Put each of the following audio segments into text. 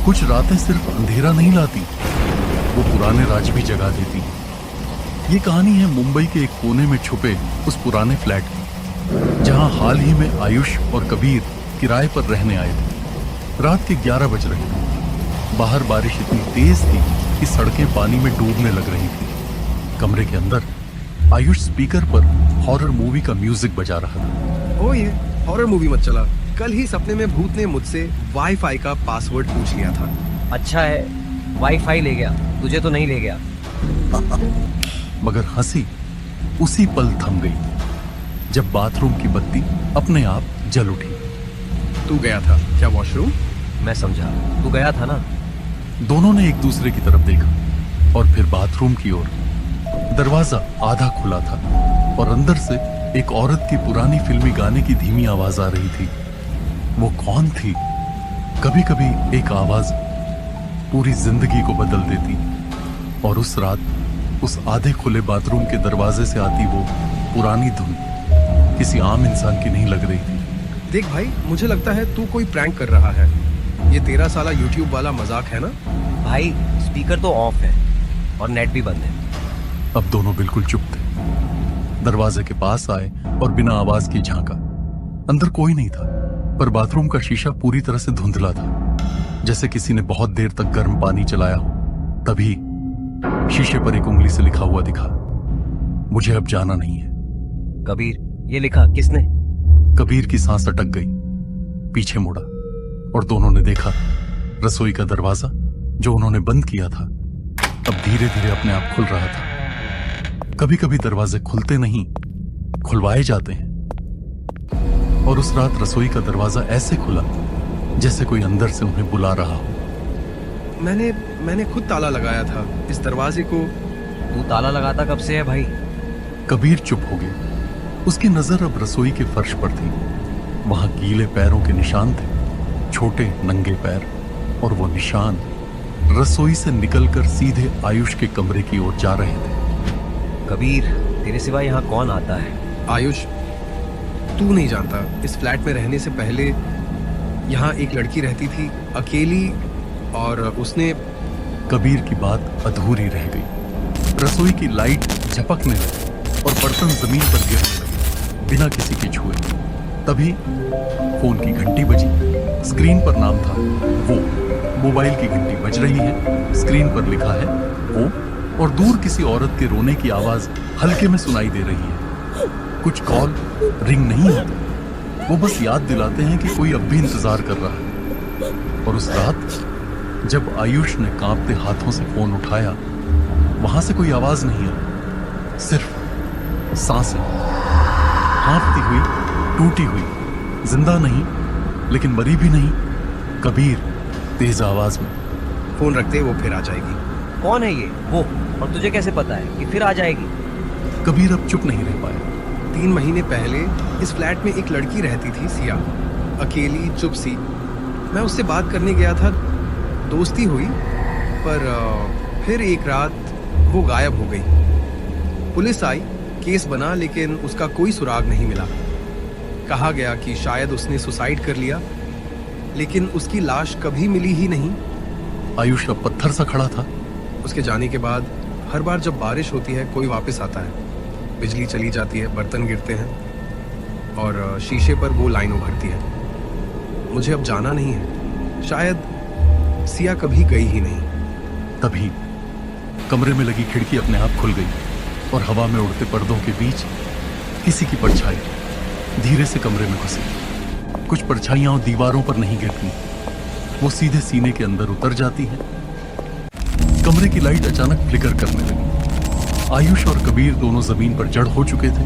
कुछ रातें सिर्फ अंधेरा नहीं लाती, वो पुराने राज भी जगा देती। ये कहानी है मुंबई के एक कोने में छुपे उस पुराने फ्लैट की, जहां हाल ही में आयुष और कबीर किराए पर रहने आए थे। रात के 11 बज रहे थे। बाहर बारिश इतनी तेज थी कि सड़कें पानी में डूबने लग रही थी। कमरे के अंदर आयुष स्पीकर पर हॉरर मूवी का म्यूजिक बजा रहा था। ओ ये हॉरर मूवी मत चला। कल ही सपने में भूत ने मुझसे वाईफाई का पासवर्ड पूछ लिया था। अच्छा है वाईफाई ले गया, तुझे तो नहीं ले गया। मगर हंसी उसी पल थम गई जब बाथरूम की बत्ती अपने आप जल उठी। तू गया था क्या वॉशरूम? मैं समझा तू गया था ना। दोनों ने एक दूसरे की तरफ देखा और फिर बाथरूम की ओर। दरवाजा आधा खुला था और अंदर से एक औरत की पुरानी फिल्मी गाने की धीमी आवाज आ रही थी। वो कौन थी? कभी कभी एक आवाज पूरी जिंदगी को बदल देती। और उस रात उस आधे खुले बाथरूम के दरवाजे से आती वो पुरानी धुन किसी आम इंसान की नहीं लग रही थी। देख भाई, मुझे लगता है तू कोई प्रैंक कर रहा है। ये 13 साला यूट्यूब वाला मजाक है ना? भाई स्पीकर तो ऑफ है और नेट भी बंद है। अब दोनों बिल्कुल चुप थे। दरवाजे के पास आए और बिना आवाज के झांका। अंदर कोई नहीं था, पर बाथरूम का शीशा पूरी तरह से धुंधला था, जैसे किसी ने बहुत देर तक गर्म पानी चलाया हो। तभी शीशे पर एक उंगली से लिखा हुआ दिखा, मुझे अब जाना नहीं है। कबीर, ये लिखा किसने? कबीर की सांस अटक गई, पीछे मुड़ा और दोनों ने देखा रसोई का दरवाजा जो उन्होंने बंद किया था अब धीरे धीरे अपने आप खुल रहा था। कभी कभी दरवाजे खुलते नहीं, खुलवाए जाते हैं। और उस रात रसोई का दरवाजा ऐसे खुला जैसे कोई अंदर से उन्हें बुला रहा हो। मैंने खुद ताला लगाया था इस दरवाजे को। तू ताला लगाता कब से है भाई? कबीर चुप हो गया। उसकी नजर अब रसोई के फर्श पर थी। वहां गीले पैरों के निशान थे, छोटे नंगे पैर, और वो निशान रसोई से निकलकर सीधे आयुष के कमरे की ओर जा रहे थे। कबीर, तेरे सिवा यहाँ कौन आता है? आयुष, तू नहीं जानता, इस फ्लैट में रहने से पहले यहाँ एक लड़की रहती थी, अकेली, और उसने। कबीर की बात अधूरी रह गई। रसोई की लाइट झपकने लगी और बर्तन जमीन पर गिरने लगे बिना किसी के छुए। तभी फोन की घंटी बजी। स्क्रीन पर नाम था वो। मोबाइल की घंटी बज रही है, स्क्रीन पर लिखा है वो, और दूर किसी औरत के रोने की आवाज हल्के में सुनाई दे रही है। कुछ कॉल रिंग नहीं होते, वो बस याद दिलाते हैं कि कोई अब भी इंतजार कर रहा है। और उस रात जब आयुष ने कांपते हाथों से फोन उठाया, वहां से कोई आवाज नहीं आई, सिर्फ सांसें, हांफती हुई, टूटी हुई, जिंदा नहीं लेकिन मरी भी नहीं। कबीर तेज आवाज में, फोन रखते वो फिर आ जाएगी। कौन है ये वो, और तुझे कैसे पता है कि फिर आ जाएगी? कबीर अब चुप नहीं रह पाया। 3 महीने पहले इस फ्लैट में एक लड़की रहती थी, सिया, अकेली, चुप सी। मैं उससे बात करने गया था, दोस्ती हुई, पर फिर एक रात वो गायब हो गई। पुलिस आई, केस बना, लेकिन उसका कोई सुराग नहीं मिला। कहा गया कि शायद उसने सुसाइड कर लिया, लेकिन उसकी लाश कभी मिली ही नहीं। आयुष अब पत्थर सा खड़ा था। उसके जाने के बाद हर बार जब बारिश होती है कोई वापस आता है, बिजली चली जाती है, बर्तन गिरते हैं और शीशे पर वो लाइन उभरती है, मुझे अब जाना नहीं है। शायद सिया कभी गई ही नहीं। तभी कमरे में लगी खिड़की अपने आप खुल गई और हवा में उड़ते पर्दों के बीच किसी की परछाई धीरे से कमरे में घुसी। कुछ परछाइयां दीवारों पर नहीं गिरती, वो सीधे सीने के अंदर उतर जाती हैं। कमरे की लाइट अचानक फ्लिकर करने लगी। आयुष और कबीर दोनों जमीन पर जड़ हो चुके थे।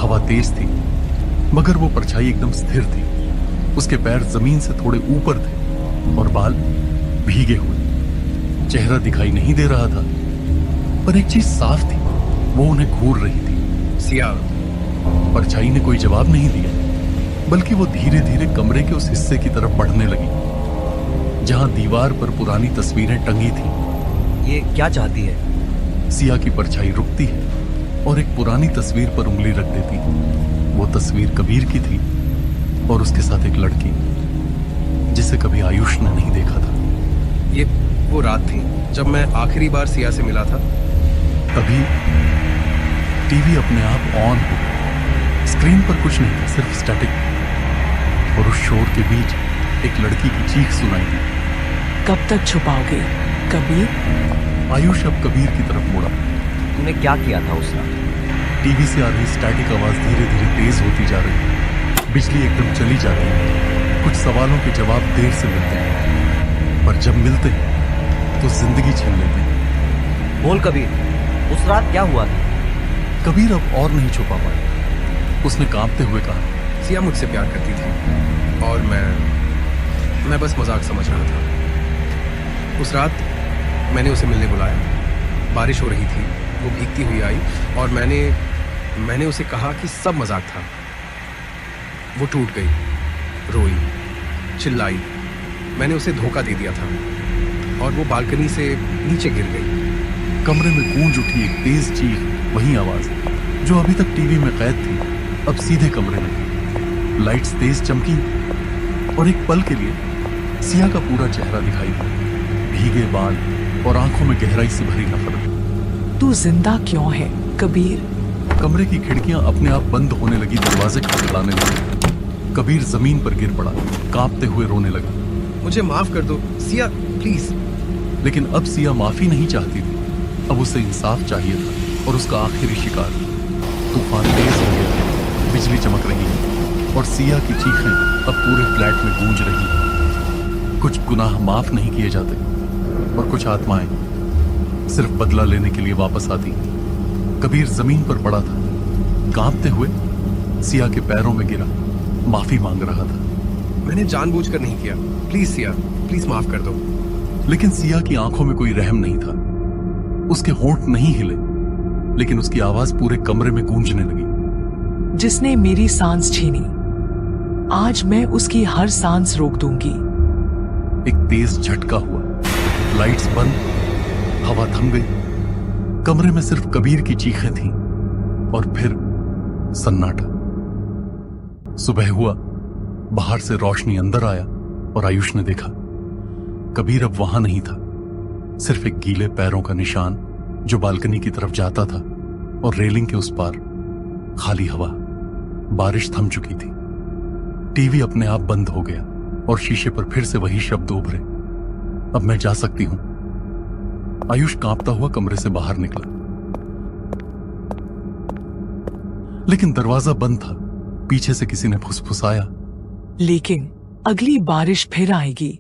हवा तेज थी, मगर वो परछाई एकदम स्थिर थी। उसके पैर जमीन से थोड़े ऊपर थे और बाल भीगे हुए। चेहरा दिखाई नहीं दे रहा था, पर एक चीज साफ थी, वो उन्हें घूर रही थी। सिया। परछाई ने कोई जवाब नहीं दिया, बल्कि वो धीरे धीरे कमरे के उस हिस्से की तरफ बढ़ने लगी जहां दीवार पर पुरानी तस्वीरें टंगी थी। ये क्या चाहती है? सिया की परछाई रुकती है और एक पुरानी तस्वीर पर उंगली रख देती। वो तस्वीर कबीर की थी और उसके साथ एक लड़की जिसे कभी आयुष ने नहीं देखा था। ये वो रात थी जब मैं आखिरी बार सिया से मिला था। तभी टीवी अपने आप ऑन हो गया। स्क्रीन पर कुछ नहीं था, सिर्फ स्टैटिक। और उस शोर के बीच एक लड़की की चीख सुनाई दी। कब तक छुपाओगे कबीर? आयुष अब कबीर की तरफ मुड़ा। तूने क्या किया था उस रात? टीवी से आ रही स्टैटिक आवाज धीरे धीरे तेज होती जा रही। बिजली एकदम चली जाती है। कुछ सवालों के जवाब देर से मिलते हैं, पर जब मिलते हैं तो जिंदगी छीन लेते हैं। बोल कबीर, उस रात क्या हुआ था? कबीर अब और नहीं छुपा पाया। उसने कांपते हुए कहा, सिया मुझसे प्यार करती थी और मैं बस मजाक समझ रहा था। उस रात मैंने उसे मिलने बुलाया। बारिश हो रही थी, वो भीगती हुई आई और मैंने उसे कहा कि सब मजाक था। वो टूट गई, रोई, चिल्लाई। मैंने उसे धोखा दे दिया था और वो बालकनी से नीचे गिर गई। कमरे में गूंज उठी एक तेज चीख, वही आवाज जो अभी तक टीवी में कैद थी, अब सीधे कमरे में। लाइट्स तेज चमकी और एक पल के लिए सिया का पूरा चेहरा दिखाई दिया। भीगे बाल और आंखों में गहराई से भरी नफरत। तू जिंदा क्यों है कबीर? कमरे की खिड़कियां अपने आप बंद होने लगी, दरवाजे खटखटाने लगे। कबीर जमीन पर गिर पड़ा, कांपते हुए रोने लगा। मुझे माफ कर दो सिया, प्लीज। लेकिन अब सिया माफी नहीं चाहती थी। अब उसे इंसाफ चाहिए था और उसका आखिरी शिकार। तूफान तेज हो गया है, बिजली चमक रही है और सिया की चीखें अब पूरे फ्लैट में गूंज रही हैं। कुछ गुनाह माफ नहीं किए जाते और कुछ आत्माएं सिर्फ बदला लेने के लिए वापस आती। कबीर जमीन पर पड़ा था, कांपते हुए सिया के पैरों में गिरा, माफी मांग रहा था। मैंने जानबूझकर नहीं किया, प्लीज सिया, प्लीज माफ कर दो। लेकिन सिया की आंखों में कोई रहम नहीं था। उसके होंठ नहीं हिले, लेकिन उसकी आवाज पूरे कमरे में गूंजने लगी। जिसने मेरी सांस छीनी, आज मैं उसकी हर सांस रोक दूंगी। एक तेज झटका हुआ, लाइट्स बंद, हवा थम गई। कमरे में सिर्फ कबीर की चीखें थीं और फिर सन्नाटा। सुबह हुआ, बाहर से रोशनी अंदर आया और आयुष ने देखा कबीर अब वहां नहीं था। सिर्फ एक गीले पैरों का निशान जो बालकनी की तरफ जाता था और रेलिंग के उस पार खाली हवा। बारिश थम चुकी थी। टीवी अपने आप बंद हो गया और शीशे पर फिर से वही शब्द उभरे, अब मैं जा सकती हूं। आयुष कांपता हुआ कमरे से बाहर निकला, लेकिन दरवाजा बंद था। पीछे से किसी ने फुसफुसाया, लेकिन अगली बारिश फिर आएगी।